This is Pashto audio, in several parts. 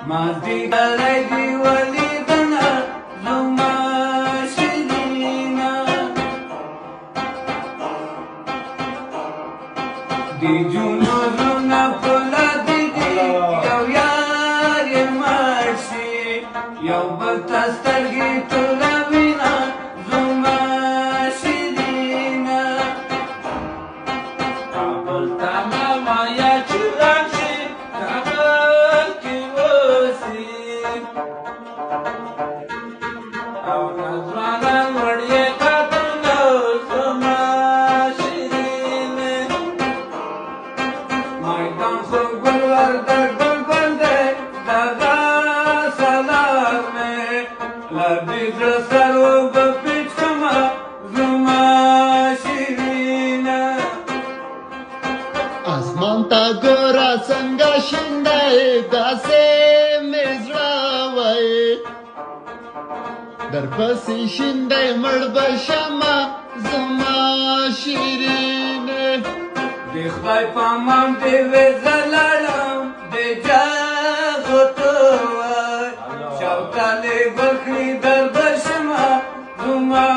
مازدیګری دی ولیدنه زما شیرینه دی جونو زونه فولادي دي یو یار یې مړ شي یو بل ته سترګې ټولوینه زما شیرینه کابل ته مه وایه چې ورک شي کابل کې اوسي او نه ځوانان وړیې قدرونه زما شیرینې میدان خو ګل وردګ بلبل دی دغه سلام مې له دې زړه سر اوبه پیچ کړمه زما شیرینه اسمان ته ګوره څنګه شین دی داسې مې زړه وایي درپسې شین دی مړ به شمه زما شیرینې د خدای په امان دې وې زه لاړم د جاغو ته وای شوتلې ګل کړي در به شمه زما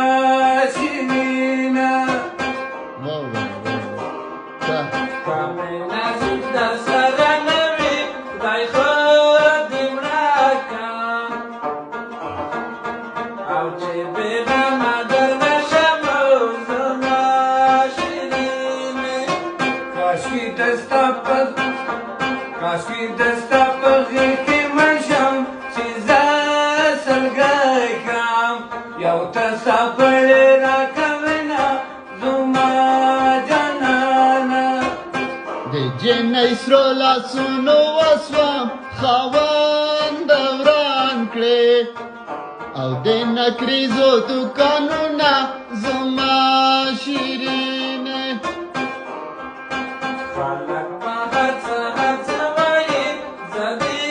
شیرینه که مې نصیب در سره نه وي خدای خو دې مړه کړم او چې بېغمه درنه شمه زما شیرینې کاشکې دستا په غېږ کې مړ شم چې زه سلګی کړم یو تصاپړې راکوینه زما جانانه د جنۍ سرو لاسونو وسوم خاونده وران کړې او د نکریزو دوکانونه زما شیرینې خلک په هڅه هڅه وایي زه دې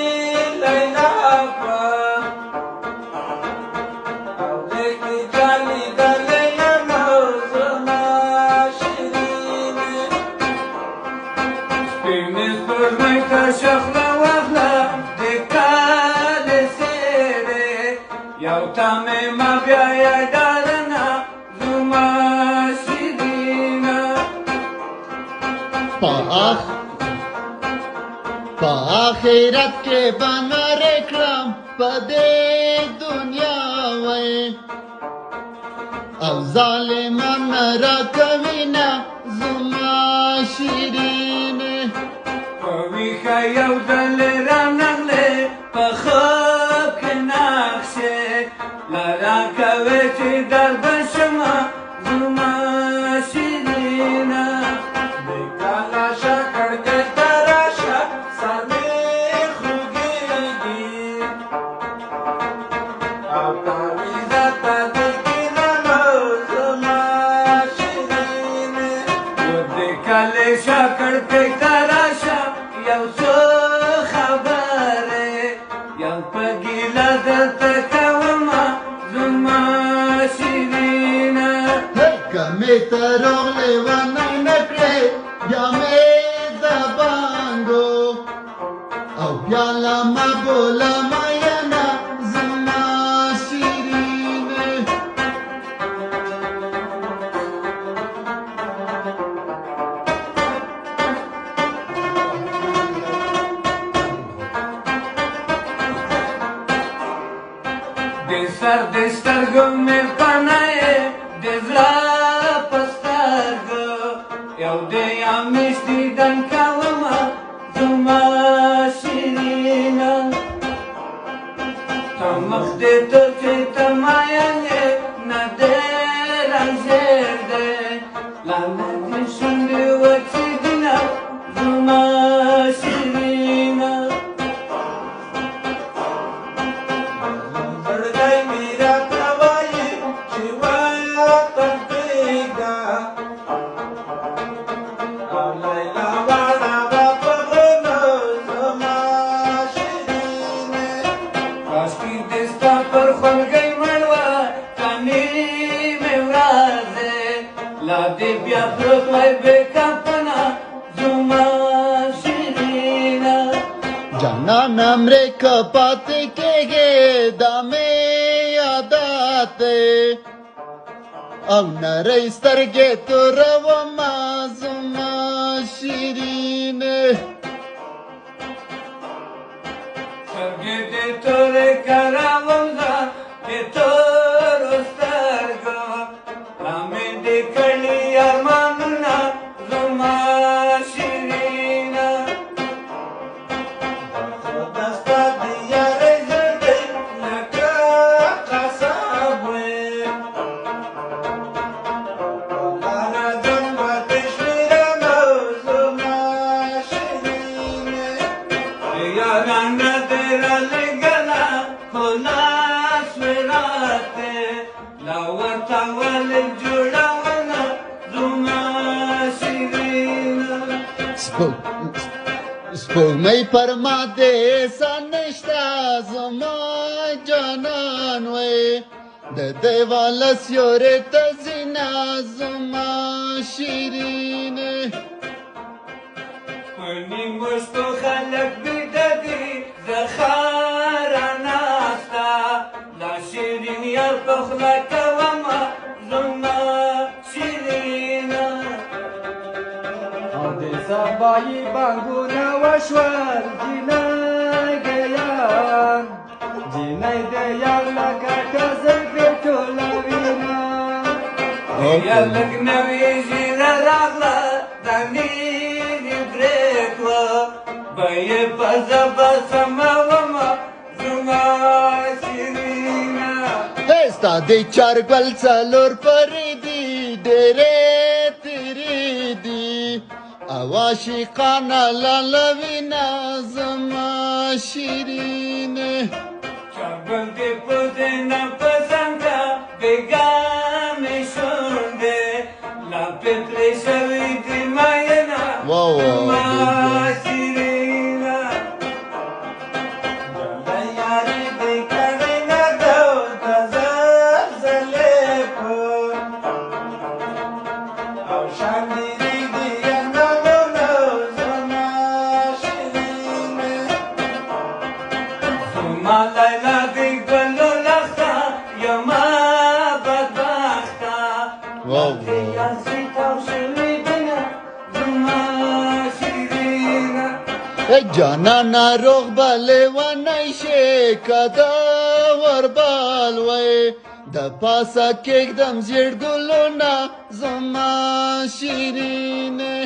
لیلا کړم او دې کې جالي دلې یمه زما شیرینې سپینې سپوږمۍ ته شخله واخله د کالې څېرې یو ته مې مه بیایه ډارنه زما شیرینه په آخرت کې به نارې کړم په دې دنیا وای او ظالمان نه راکوینه زما شیرینې په ویښه یو ځل رانغلې په خوب کې نقشې له راکوې چې در به شمه زما شیرینه د کالاشه کړکۍ ته راشه سر مې خوږېږي او تعویذه ته دې کښېنمه زما شیرینې د کالاشه کړکۍ ته راشه یو څو خبرې یو په ګیله درته کومه زما شیرینه که مې ته روغ لیونی نه کړې بیا مې د بانګو او بیا له ما بوله مینه زما شیرینې د سر د سترګو مې پناه یې د زړه په سترګو یو دی امیش دیدن کومه زما شیرینه ته مخ دې ته چې ته ماین یې نه دی رنځېر دی لاله دې شونډې وچې دینه زما شیرینه زړګی مې راته وایي چې وطن پرېږده او لیلا واړه به په غرونو زما شیرینې کاشکې دې ستا پر جانان امریکا پاتې کېږي دا مې عادت دی او نری سترګې تورومه زما شیرینې سترګې دې تورې کراوم زه د تورو سترګو لا مې دې کړي ارمانونه زما شیرینه خدا ستا د یارۍ زړه دی لکه قصاب وې لاره دومره دې شمېرمه زما شیرینې یارانه دې رالېږله خو لاس مې راته لا ورته ولې جوړونه زما شیرینه سپوږمۍ پر ما دې احسان نشته زما جانان وې د دیوال سیوري ته ځینه زما شیرینې په نیمو شپو خلک بیده دي زه ښاره ناسته لا شیرین یار په خوله کومه زما شیرینه او د سبایي بانګونه وشول جینۍ د یار لکه ټزر پرې ټولوینه یا لږ نوې ژیره راغله دا نیلې پرېږده به یې په ژبه سمومه زما شیرینه ستا د چارګل څلور پرې دي ډېرې تېرې دي او عاشقانه لالوینه زما شیرینې چارګل دې په زینه پسنده بېګا مې شونډې لا پې پرې شوي دي مینه زما شیرینه د یارۍ دې کړی نه ده د زلزلې په او شاندېرې دي اندامونه زما شیرینې زما لیلا دې ګلو لخته یمه بدبخته دې یاسې تاو شوي دینه زما شیرینه جانا ناروغ بلې ونی شي که د وربال وی د پاسه کېږدم زیړ ګلونه زما شیرینې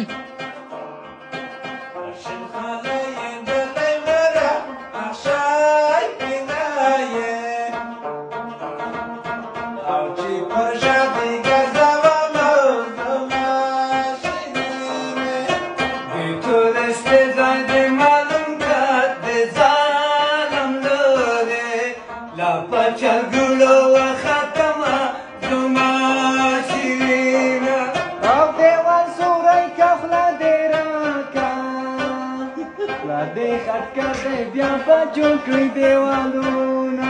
چرګلو وختمه زما شیرینه او دیوال سوری که خوله دې راکه خوله دې خټ کړی بیا به جوړ کړي دیوالونه